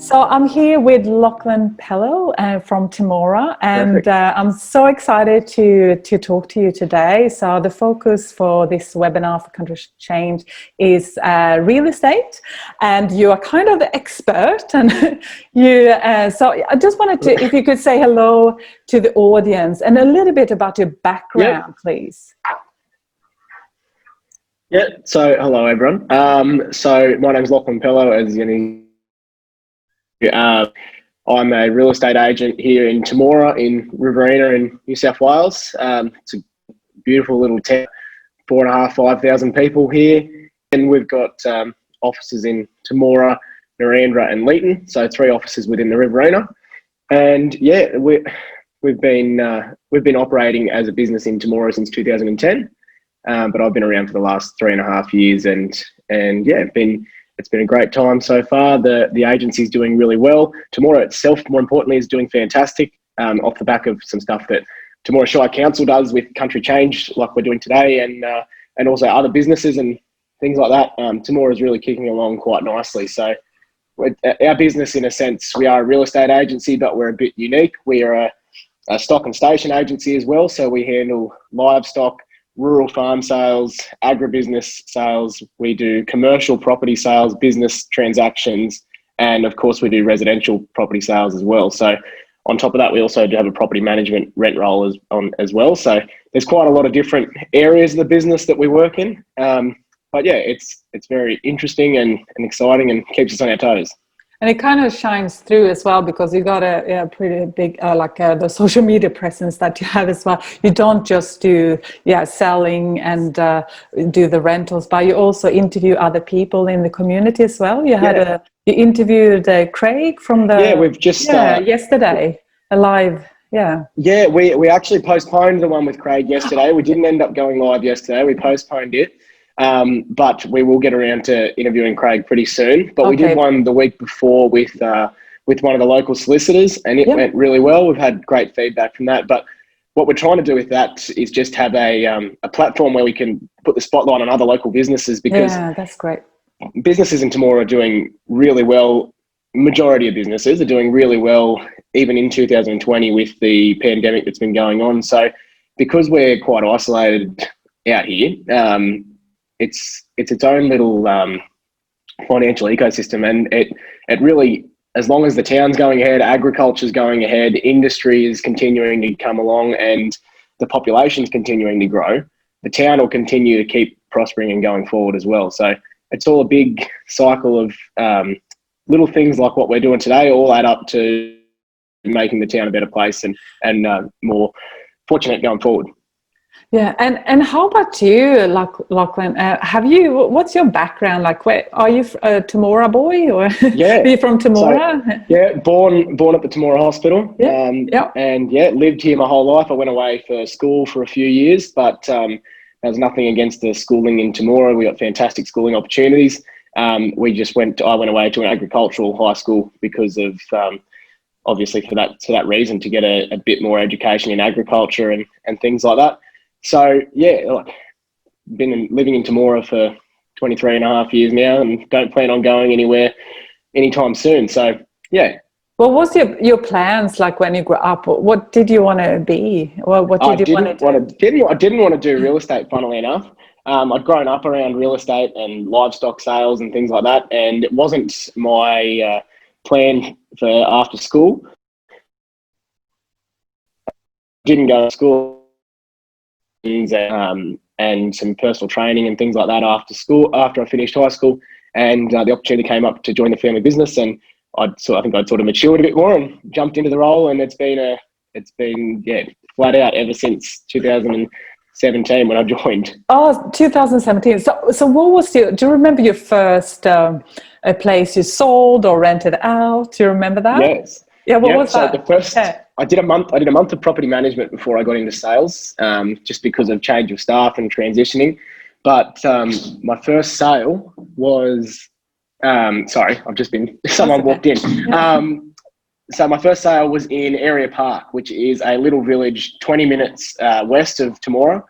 So I'm here with Lachlan from Temora, and I'm so excited to talk to you today. So the focus for this webinar for Country Change is real estate, and you are kind of the expert. And so I just wanted to, if you could say hello to the audience and a little bit about your background, please. Yeah, so hello everyone. So my name is Lachlan, as you know. I'm a real estate agent here in Temora in Riverina in New South Wales. It's a beautiful little town, 4,500 people here, and we've got offices in Temora, Narandra, and Leeton. So 3 offices within the Riverina, and yeah, we've been operating as a business in Temora since 2010. But I've been around for the last 3.5 years, and yeah, it's been a great time so far. The agency's doing really well. Temora itself, more importantly, is doing fantastic off the back of some stuff that Temora Shire Council does with Country Change, like we're doing today, and also other businesses and things like that. Temora is really kicking along quite nicely. So our business, in a sense, we are a real estate agency, but we're a bit unique. We are a stock and station agency as well. So we handle livestock, rural farm sales, agribusiness sales. We do commercial property sales, business transactions, and of course we do residential property sales as well. So on top of that, we also do have a property management rent roll as well. So there's quite a lot of different areas of the business that we work in. But yeah, it's very interesting and exciting and keeps us on our toes. And it kind of shines through as well, because you got a pretty big, the social media presence that you have as well. You don't just do, selling and do the rentals, but you also interview other people in the community as well. You had you interviewed Craig from the we've just yesterday, live. Yeah, we actually postponed the one with Craig yesterday. We didn't end up going live yesterday. We postponed it. But we will get around to interviewing Craig pretty soon. But we did one the week before with one of the local solicitors, and it went really well. We've had great feedback from that. But what we're trying to do with that is just have a platform where we can put the spotlight on other local businesses, because that's great. Businesses in Temora are doing really well. Majority of businesses are doing really well, even in 2020 with the pandemic that's been going on. So because we're quite isolated out here, it's its own little financial ecosystem, and it really, as long as the town's going ahead, agriculture's going ahead, industry is continuing to come along, and the population's continuing to grow, the town will continue to keep prospering and going forward as well. So it's all a big cycle of little things like what we're doing today all add up to making the town a better place and more fortunate going forward. Yeah, and how about you, Lachlan? What's your background? Like, where are you, a Temora boy, or are you from Temora? So, born at the Temora Hospital. And lived here my whole life. I went away for school for a few years, but there's nothing against the schooling in Temora. We got fantastic schooling opportunities. I went away to an agricultural high school because of obviously for that reason, to get a bit more education in agriculture and things like that. So been living in Temora for 23.5 years now, and don't plan on going anywhere anytime soon. So What was your plans like when you grew up? What did you want to be? Or what did you want to do? I didn't want to do real estate, funnily enough. I'd grown up around real estate and livestock sales and things like that, and it wasn't my plan for after school. Didn't go to school. And some personal training and things like that after I finished high school, and the opportunity came up to join the family business, and I think I'd sort of matured a bit more and jumped into the role, and it's been flat out ever since 2017 when I joined. 2017. So what was do you remember your first place you sold or rented out? Do you remember that? Yes. Yeah, what was that? The first, I did a month of property management before I got into sales, just because of change of staff and transitioning. But my first sale was, sorry, I've just been, someone walked in. So my first sale was in Area Park, which is a little village 20 minutes west of Temora,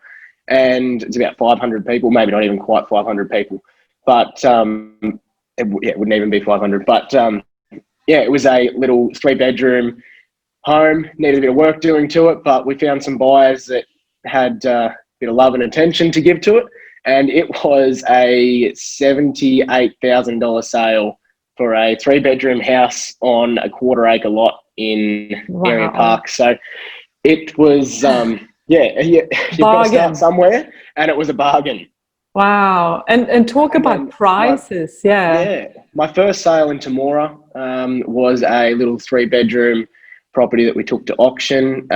and it's about 500 people, maybe not even quite 500 people, but it wouldn't even be 500. But yeah, it was a little 3-bedroom home, needed a bit of work doing to it, but we found some buyers that had a bit of love and attention to give to it. And it was a $78,000 sale for a 3-bedroom house on a 1/4 acre lot in Area Park. So it was, you've got to start somewhere, and it was a bargain. Wow. And talk about prices. My first sale in Temora was a little 3-bedroom property that we took to auction,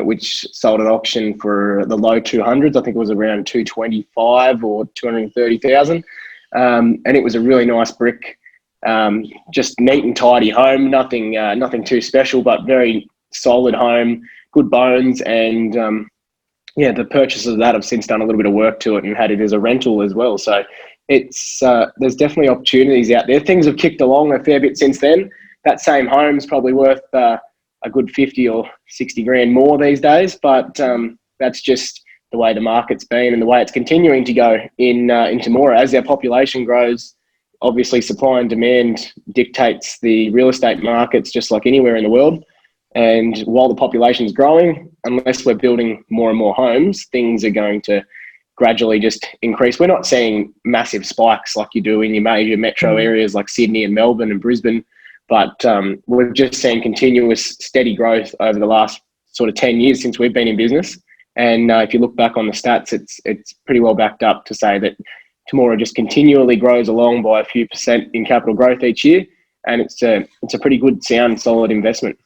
which sold at auction for the low 200s. I think it was around 225 or 230,000. And it was a really nice brick, just neat and tidy home. Nothing too special, but very solid home, good bones. And the purchasers of that have since done a little bit of work to it and had it as a rental as well. So it's there's definitely opportunities out there. Things have kicked along a fair bit since then. That same home's probably worth a good 50 or 60 grand more these days, but that's just the way the market's been and the way it's continuing to go in Temora. As our population grows, obviously supply and demand dictates the real estate markets just like anywhere in the world. And while the population is growing, unless we're building more and more homes, things are going to gradually just increase. We're not seeing massive spikes like you do in your major metro areas like Sydney and Melbourne and Brisbane, but we're just seeing continuous steady growth over the last sort of 10 years since we've been in business. And if you look back on the stats, it's pretty well backed up to say that Temora just continually grows along by a few percent in capital growth each year. And it's a pretty good, sound, solid investment.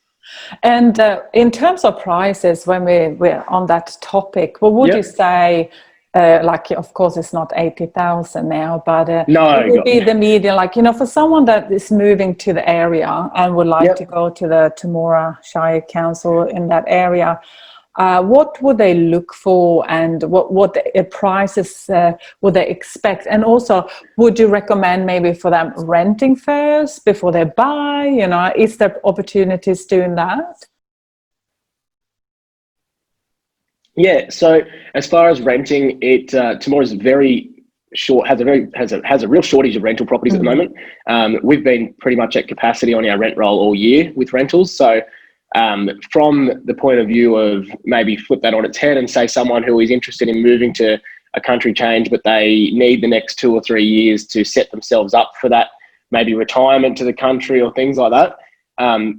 And in terms of prices, when we're on that topic, what would you say? Of course, it's not 80,000 now, but it would be the median. For someone that is moving to the area and would like to go to the Temora Shire Council in that area, what would they look for, and what prices would they expect? And also, would you recommend maybe for them renting first before they buy? Is there opportunities doing that? Yeah, so as far as renting, Temora is very short, has a real shortage of rental properties at the moment. We've been pretty much at capacity on our rent roll all year with rentals. So from the point of view of maybe flip that on its head and say someone who is interested in moving to a country change, but they need the next 2 or 3 years to set themselves up for that, maybe retirement to the country or things like that.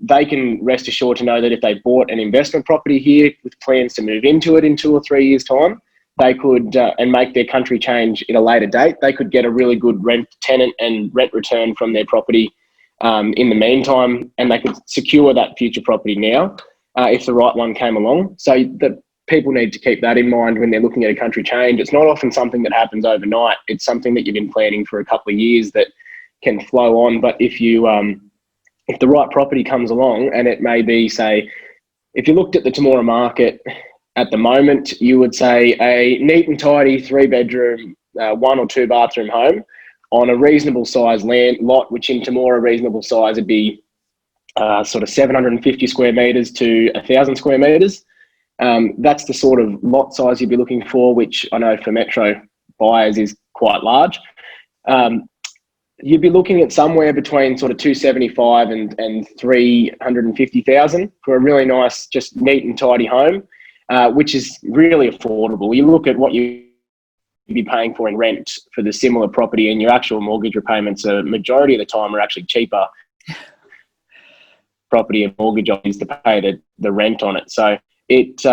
They can rest assured to know that if they bought an investment property here with plans to move into it in 2 or 3 years' time, they could, and make their country change at a later date, they could get a really good tenant and rent return from their property in the meantime, and they could secure that future property now if the right one came along. So the people need to keep that in mind when they're looking at a country change. It's not often something that happens overnight. It's something that you've been planning for a couple of years that can flow on. But if the right property comes along, and it may be, say, if you looked at the Temora market at the moment, you would say a neat and tidy 3-bedroom, 1 or 2 bathroom home on a reasonable size land lot, which in Temora reasonable size would be sort of 750 square metres to 1,000 square metres. That's the sort of lot size you'd be looking for, which I know for metro buyers is quite large. You'd be looking at somewhere between sort of 275 and 350,000 for a really nice, just neat and tidy home, which is really affordable. You look at what you'd be paying for in rent for the similar property, and your actual mortgage repayments, a majority of the time, are actually cheaper property and mortgage is to pay the rent on it. So it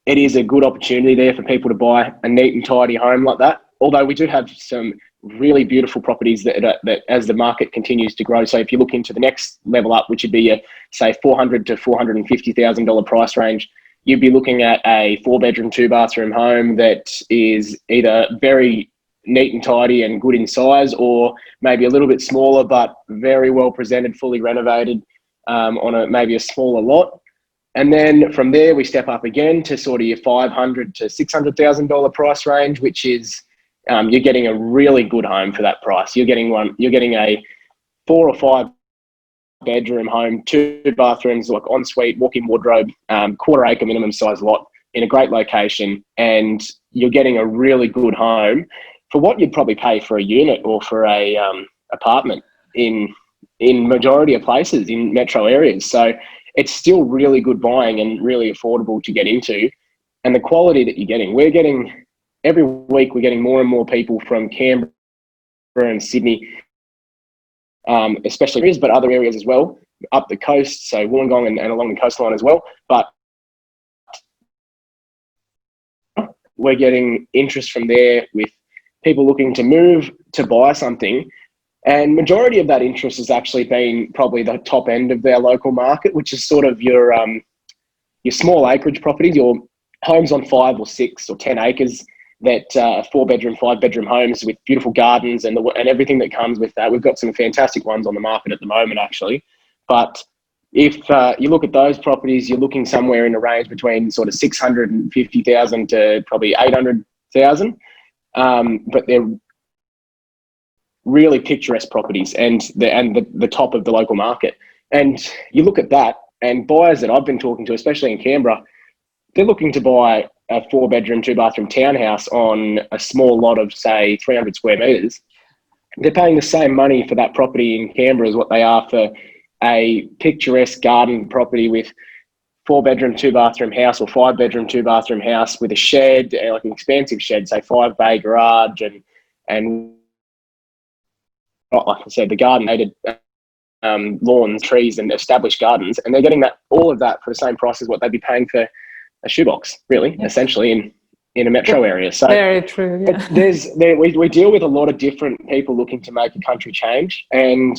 is a good opportunity there for people to buy a neat and tidy home like that. Although we do have some really beautiful properties that as the market continues to grow. So if you look into the next level up, which would be a, say, $400,000 to $450,000 price range, you'd be looking at a 4-bedroom, 2-bathroom home that is either very neat and tidy and good in size, or maybe a little bit smaller but very well presented, fully renovated on maybe a smaller lot. And then from there we step up again to sort of your $500,000 to $600,000 price range, which is you're getting a really good home for that price. You're getting a 4 or 5 bedroom home, 2 bathrooms, like ensuite, walk-in wardrobe, 1/4 acre minimum size lot in a great location, and you're getting a really good home for what you'd probably pay for a unit or for a apartment in in majority of places in metro areas. So it's still really good buying and really affordable to get into. And the quality that you're getting, every week we're getting more and more people from Canberra and Sydney, especially areas, but other areas as well, up the coast, so Wollongong and along the coastline as well. But we're getting interest from there with people looking to move to buy something. And majority of that interest has actually been probably the top end of their local market, which is sort of your small acreage properties, your homes on 5 or 6 or 10 acres, that 4-bedroom, 5-bedroom homes with beautiful gardens and everything that comes with that. We've got some fantastic ones on the market at the moment, actually. But if you look at those properties, you're looking somewhere in a range between sort of 650,000 to probably 800,000. But they're really picturesque properties and the top of the local market. And you look at that, and buyers that I've been talking to, especially in Canberra, they're looking to buy a 4-bedroom, 2-bathroom townhouse on a small lot of, say, 300 square metres. They're paying the same money for that property in Canberra as what they are for a picturesque garden property with 4-bedroom, 2-bathroom house, or 5-bedroom, 2-bathroom house with a shed, like an expansive shed, say 5-bay garage, and like I said, the garden-aided lawns, trees, and established gardens, and they're getting all of that for the same price as what they'd be paying for a shoebox, really, essentially, in a metro area. So very true. Yeah. We deal with a lot of different people looking to make a country change, and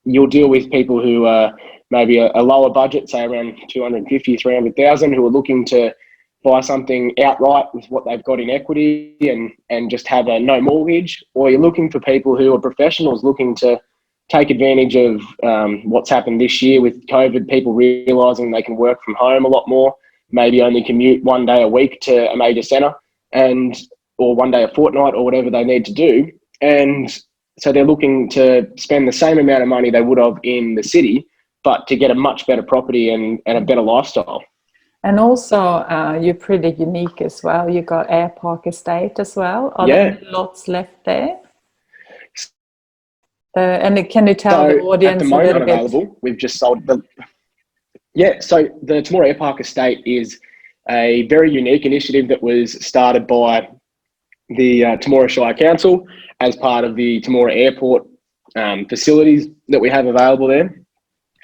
you'll deal with people who are maybe a lower budget, say around 250, 300,000, who are looking to buy something outright with what they've got in equity and just have a no mortgage. Or you're looking for people who are professionals looking to take advantage of what's happened this year with COVID, people realising they can work from home a lot more, maybe only commute 1 day a week to a major centre, or 1 day a fortnight, or whatever they need to do. And so they're looking to spend the same amount of money they would have in the city, but to get a much better property and a better lifestyle. And also, you're pretty unique as well. You got Air Park Estate as well. Are there any lots left there? And can you tell the audience at the moment, a little unavailable. We've just sold the. So the Temora Air Park Estate is a very unique initiative that was started by the Temora Shire Council as part of the Temora Airport facilities that we have available there.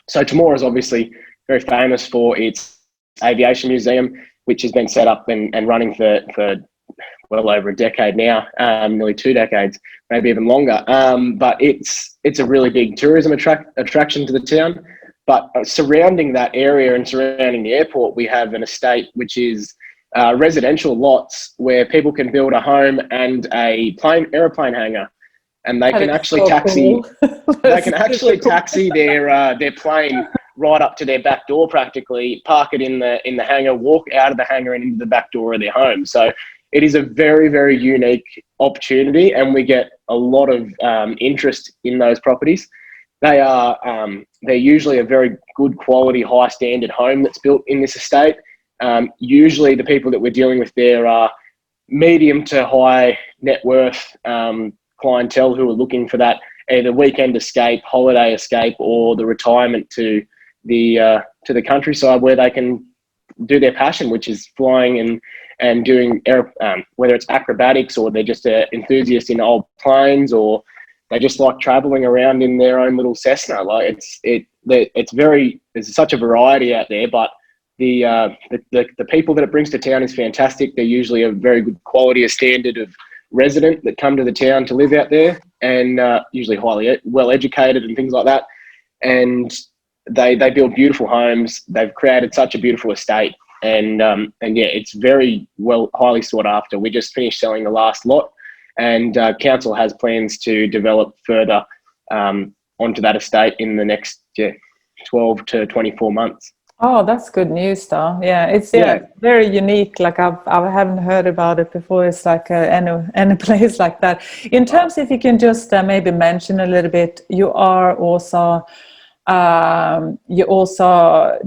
So Temora is obviously very famous for its aviation museum, which has been set up and running for well over a decade now, nearly 2 decades, maybe even longer. But it's a really big tourism attraction to the town. But surrounding that area and surrounding the airport, we have an estate which is residential lots where people can build a home and a aeroplane hangar, and they can actually taxi. They can actually taxi their plane right up to their back door, practically park it in the hangar, walk out of the hangar and into the back door of their home. So it is a very, very unique opportunity, and we get a lot of interest in those properties. They're usually a very good quality, high standard home that's built in this estate. Usually the people that we're dealing with there are medium to high net worth clientele who are looking for that either weekend escape, holiday escape, or the retirement to the countryside where they can do their passion, which is flying and doing whether it's acrobatics, or they're just an enthusiast in old planes, or they just like traveling around in their own little Cessna. Like there's such a variety out there, but the people that it brings to town is fantastic. They're usually a very good quality, a standard of resident that come to the town to live out there, and usually highly well educated and things like that. And they build beautiful homes. They've created such a beautiful estate, and it's very highly sought after. We just finished selling the last lot, and council has plans to develop further onto that estate in the next 12 to 24 months. Oh, that's good news, though. Yeah, it's very unique. Like I haven't heard about it before. It's like any place like that. In terms, if you can just maybe mention a little bit, you also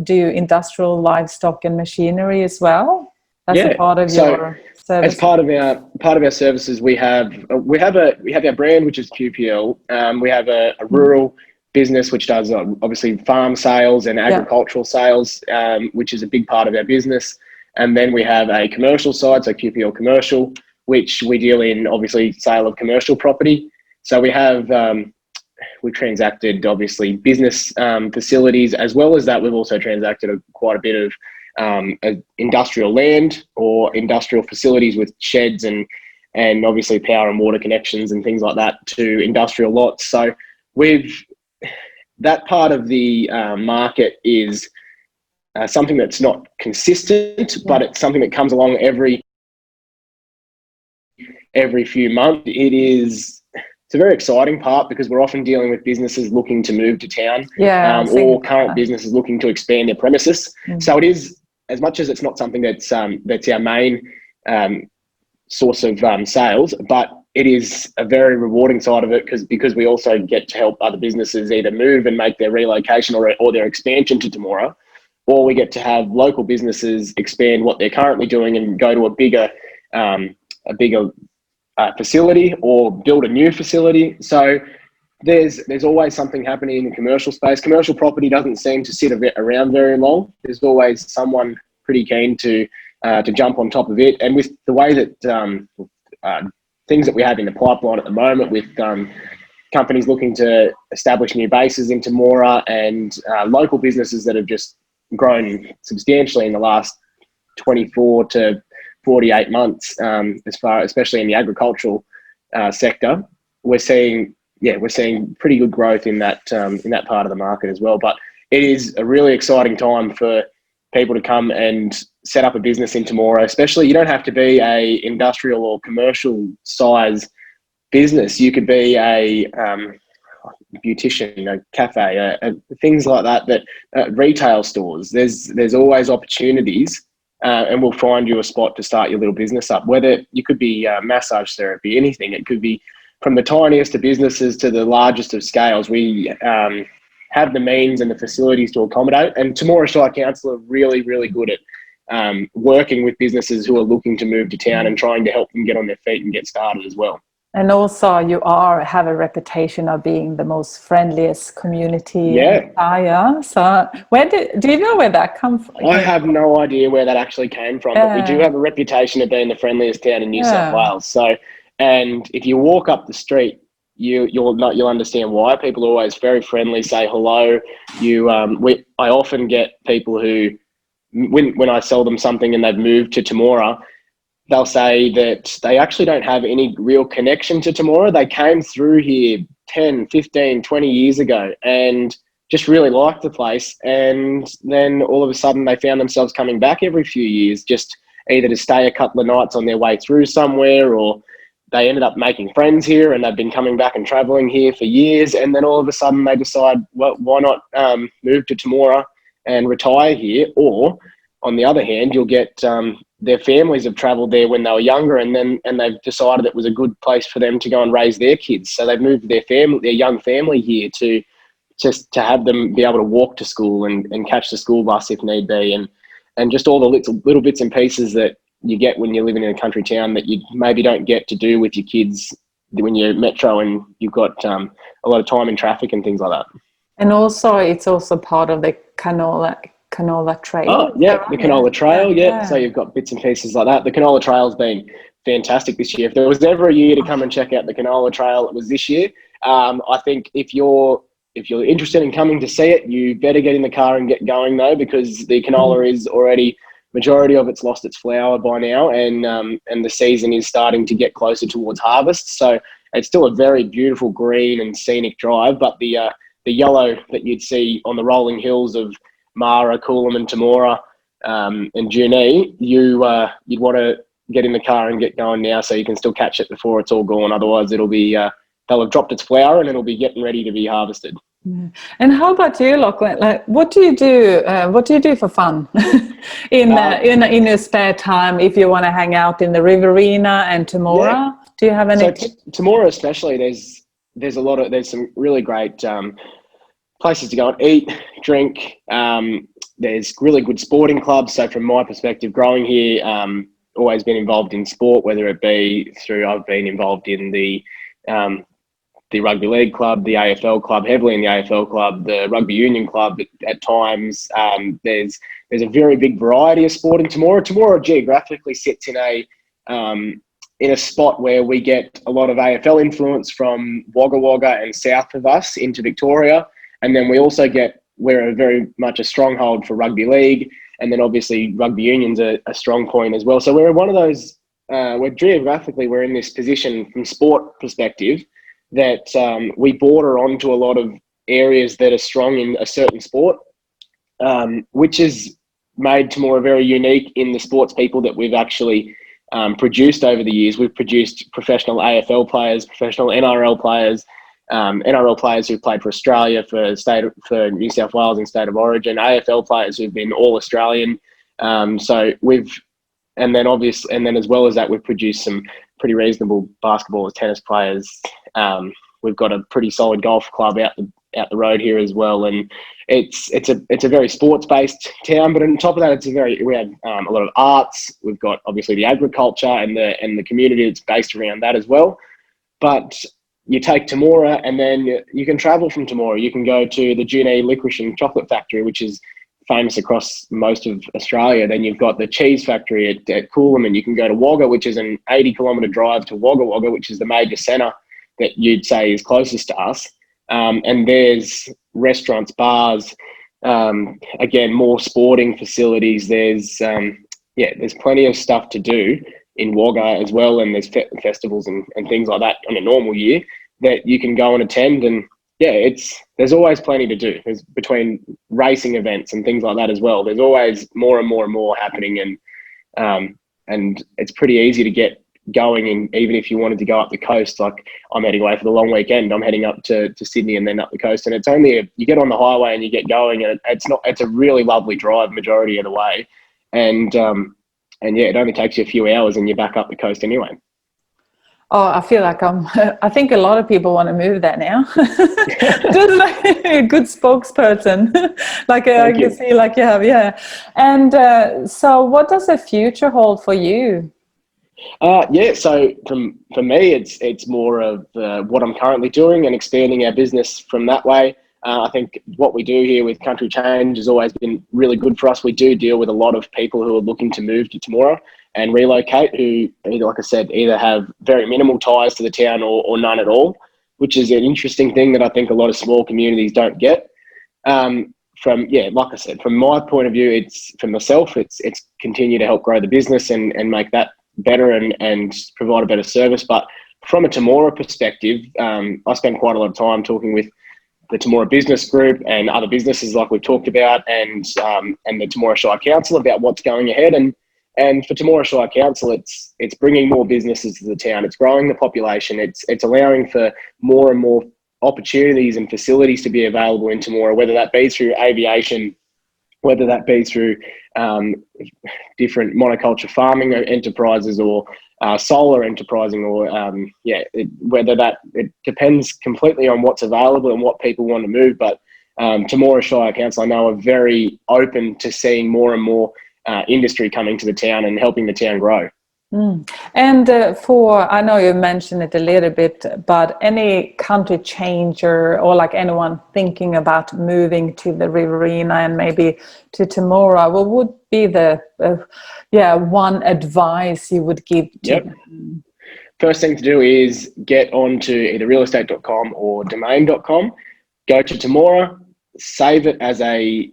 do industrial livestock and machinery as well. That's a part of your service. As part of our services, we have our brand, which is QPL. We have a rural business which does obviously farm sales and agricultural sales, which is a big part of our business. And then we have a commercial side, so QPL Commercial, which we deal in obviously sale of commercial property. So we have, we've transacted obviously business facilities, as well as that we've also transacted quite a bit of industrial land or industrial facilities with sheds and obviously power and water connections and things like that to industrial lots. So that part of the market is something that's not consistent, but it's something that comes along every few months. It's a very exciting part because we're often dealing with businesses looking to move to town, or current businesses looking to expand their premises. So it is, as much as it's not something that's our main source of sales, but it is a very rewarding side of it because we also get to help other businesses either move and make their relocation or their expansion to Temora, or we get to have local businesses expand what they're currently doing and go to a bigger facility or build a new facility. So there's always something happening in the commercial space. Commercial property doesn't seem to sit around very long. There's always someone pretty keen to jump on top of it. And with the way that things that we have in the pipeline at the moment, with companies looking to establish new bases in Temora and local businesses that have just grown substantially in the last 24 to 48 months, especially in the agricultural sector, we're seeing pretty good growth in that part of the market as well. But it is a really exciting time for people to come and set up a business in Temora. Especially, you don't have to be a industrial or commercial size business. You could be a beautician, a cafe, things like that. Retail stores. There's always opportunities, and we'll find you a spot to start your little business up. Whether you could be massage therapy, anything. It could be from the tiniest of businesses to the largest of scales. We have the means and the facilities to accommodate. And Temora Shire Council are really, really good at working with businesses who are looking to move to town and trying to help them get on their feet and get started as well. And also you have a reputation of being the most friendliest community in Shire. So do you know where that comes from? I have no idea where that actually came from, but we do have a reputation of being the friendliest town in New South Wales. So, and if you walk up the street, you'll understand why. People are always very friendly, say hello. I often get people who, when I sell them something and they've moved to Temora, they'll say that they actually don't have any real connection to Temora. They came through here 10, 15, 20 years ago and just really liked the place. And then all of a sudden they found themselves coming back every few years, just either to stay a couple of nights on their way through somewhere, or they ended up making friends here and they've been coming back and traveling here for years. And then all of a sudden they decide, well, why not move to Temora and retire here? Or on the other hand, you'll get their families have travelled there when they were younger, and they've decided it was a good place for them to go and raise their kids. So they've moved their young family here to have them be able to walk to school and catch the school bus if need be, and just all the little bits and pieces that you get when you're living in a country town that you maybe don't get to do with your kids when you're metro and you've got a lot of time in traffic and things like that. And also, it's also part of the canola trail. Oh, yeah, the canola trail, yeah. So you've got bits and pieces like that. The canola trail's been fantastic this year. If there was ever a year to come and check out the canola trail, it was this year. I think if you're interested in coming to see it, you better get in the car and get going though, because the canola is already, majority of it's lost its flower by now, and the season is starting to get closer towards harvest. So it's still a very beautiful green and scenic drive, but the yellow that you'd see on the rolling hills of Mara, Coolum and Temora and Junee, you'd want to get in the car and get going now so you can still catch it before it's all gone. Otherwise it'll be they'll have dropped its flower and it'll be getting ready to be harvested. Yeah. And how about you, Lachlan? Like, what do you do for fun in your spare time if you want to hang out in the Riverina and Temora? Yeah. Do you have any tips? Temora especially, there's some really great places to go and eat, drink. There's really good sporting clubs. So from my perspective, growing here, always been involved in sport, whether it be through, I've been involved in the the rugby league club, the AFL club, heavily in the AFL club, the rugby union club at times. There's a very big variety of sport in Temora. Temora geographically sits in a spot where we get a lot of AFL influence from Wagga Wagga and south of us into Victoria. And then we also we're very much a stronghold for rugby league. And then obviously rugby union's a strong point as well. So we're one of those, we're in this position from sport perspective that we border onto a lot of areas that are strong in a certain sport, which has made Temora very unique in the sports people that we've actually produced over the years. We've produced professional AFL players, professional NRL players, NRL players who've played for Australia, for New South Wales and State of Origin, AFL players who've been all Australian. And then as well as that, we've produced some pretty reasonable basketball and tennis players. We've got a pretty solid golf club out the road here as well, and it's a very sports based town. But on top of that, we have a lot of arts. We've got obviously the agriculture and the community that's based around that as well. But you take Temora, and then you can travel from Temora. You can go to the Junee Licorice and Chocolate Factory, which is famous across most of Australia. Then you've got the cheese factory at Coolum, and you can go to Wagga, which is an 80-kilometre drive to Wagga Wagga, which is the major centre that you'd say is closest to us. And there's restaurants, bars, again, more sporting facilities. There's plenty of stuff to do in Wagga as well, and there's festivals and things like that on a normal year that you can go and attend. And there's always plenty to do. There's between racing events and things like that as well. There's always more and more and more happening, and it's pretty easy to get going. And even if you wanted to go up the coast, like I'm heading away for the long weekend, I'm heading up to Sydney and then up the coast, and it's only you get on the highway and you get going, and it's a really lovely drive majority of the way, and it only takes you a few hours and you're back up the coast anyway. Oh, I feel like I think a lot of people want to move there now. Just like a good spokesperson, like I can see, like you have, yeah. And so, what does the future hold for you? So for me, it's more of what I'm currently doing and expanding our business from that way. I think what we do here with Country Change has always been really good for us. We do deal with a lot of people who are looking to move to Temora and relocate, who, like I said, either have very minimal ties to the town or none at all, which is an interesting thing that I think a lot of small communities don't get. Like I said, from my point of view, it's for myself, it's continue to help grow the business and make that better and provide a better service. But from a Temora perspective, I spend quite a lot of time talking with the Temora Business Group and other businesses like we've talked about, and the Temora Shire Council about what's going ahead. And for Temora Shire Council, it's bringing more businesses to the town. It's growing the population. It's allowing for more and more opportunities and facilities to be available in Temora, whether that be through aviation, whether that be through different monoculture farming enterprises or solar enterprising, or it depends completely on what's available and what people want to move. But Temora Shire Council, I know, are very open to seeing more and more industry coming to the town and helping the town grow. And I know you mentioned it a little bit, but any country changer or like anyone thinking about moving to the Riverina and maybe to Temora, what would be the one advice you would give to them? First thing to do is get onto either realestate.com or domain.com. Go to Temora, save it as a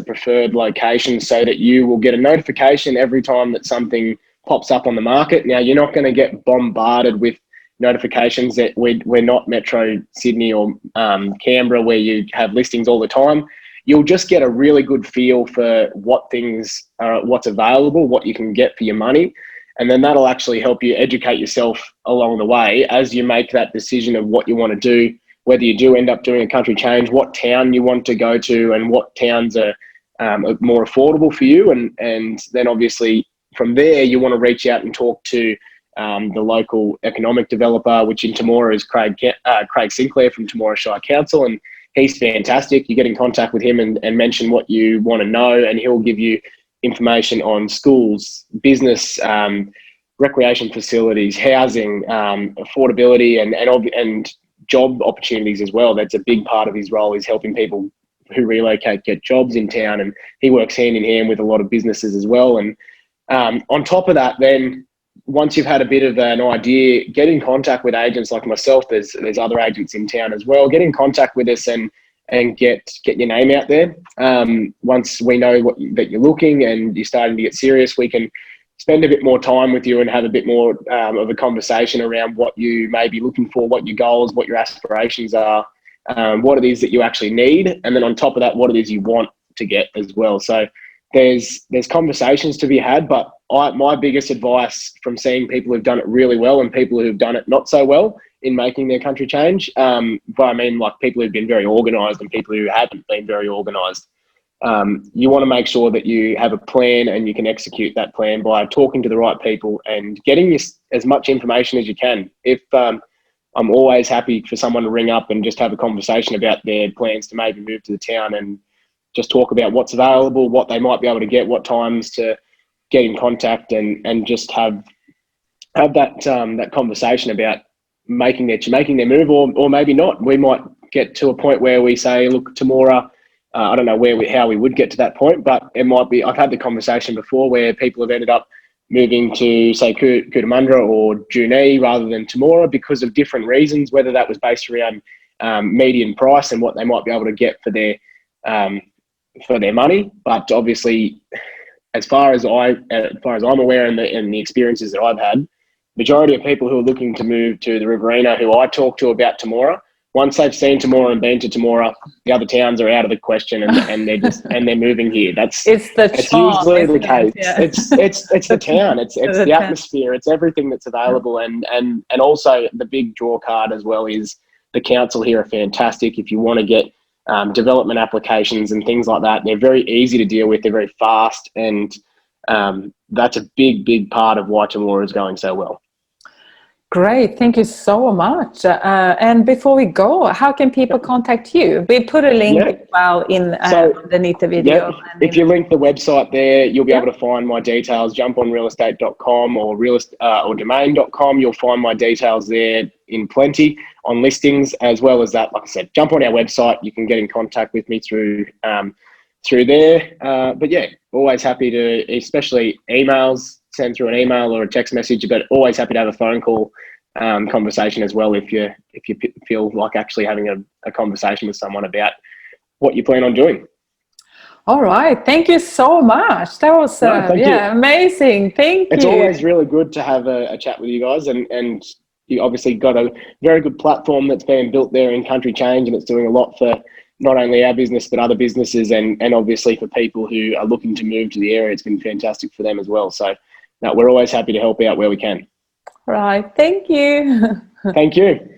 preferred location so that you will get a notification every time that something pops up on the market. Now, you're not going to get bombarded with notifications that we're not Metro Sydney or Canberra, where you have listings all the time. You'll just get a really good feel for what's available, what you can get for your money. And then that'll actually help you educate yourself along the way as you make that decision of what you want to do, whether you do end up doing a country change, what town you want to go to, and what towns are more affordable for you. And then obviously from there, you want to reach out and talk to the local economic developer, which in Temora is Craig Sinclair from Temora Shire Council, and he's fantastic. You get in contact with him and mention what you want to know, and he'll give you information on schools, business, recreation facilities, housing, affordability, and job opportunities as well. That's a big part of his role, is helping people who relocate get jobs in town, and he works hand in hand with a lot of businesses as well. And on top of that, then once you've had a bit of an idea, get in contact with agents like myself. There's other agents in town as well. Get in contact with us and get your name out there. Once we know that you're looking and you're starting to get serious, we can spend a bit more time with you and have a bit more of a conversation around what you may be looking for, what your goals, what your aspirations are, what it is that you actually need, and then on top of that, what it is you want to get as well. So there's conversations to be had, but my biggest advice from seeing people who've done it really well and people who've done it not so well in making their country change, but I mean like people who've been very organised and people who haven't been very organised, you want to make sure that you have a plan and you can execute that plan by talking to the right people and getting as much information as you can. If I'm always happy for someone to ring up and just have a conversation about their plans to maybe move to the town and just talk about what's available, what they might be able to get, what times to get in contact, and just have that conversation about making their move, or maybe not. We might get to a point where we say, look, Temora, I don't know how we would get to that point, but it might be. I've had the conversation before where people have ended up moving to, say, Cootamundra or Junee rather than Temora because of different reasons, whether that was based around median price and what they might be able to get for their money. But obviously, as far as I'm aware, and the experiences that I've had, majority of people who are looking to move to the Riverina, who I talk to about Temora, once they've seen Temora and been to Temora, the other towns are out of the question, and they're moving here. It's usually the case. Yeah. It's the town. It's the atmosphere. It's everything that's available, and also the big draw card as well is the council here are fantastic. If you want to get development applications and things like that, they're very easy to deal with. They're very fast, and that's a big part of why Temora is going so well. Great, thank you so much. And before we go, how can people contact you? We put a link as well underneath the video. Yeah, if you link the website there, you'll be able to find my details. Jump on realestate.com or domain.com. You'll find my details there in plenty on listings, as well as that. Like I said, jump on our website. You can get in contact with me through there. But yeah, always happy to, especially emails, send through an email or a text message, but always happy to have a phone call conversation as well if you feel like actually having a conversation with someone about what you plan on doing. All right, thank you so much. That was amazing. Thank you. It's always really good to have a chat with you guys, and you obviously got a very good platform that's being built there in Country Change, and it's doing a lot for not only our business but other businesses, and obviously for people who are looking to move to the area. It's been fantastic for them as well. So no, we're always happy to help out where we can. Right. Thank you. Thank you.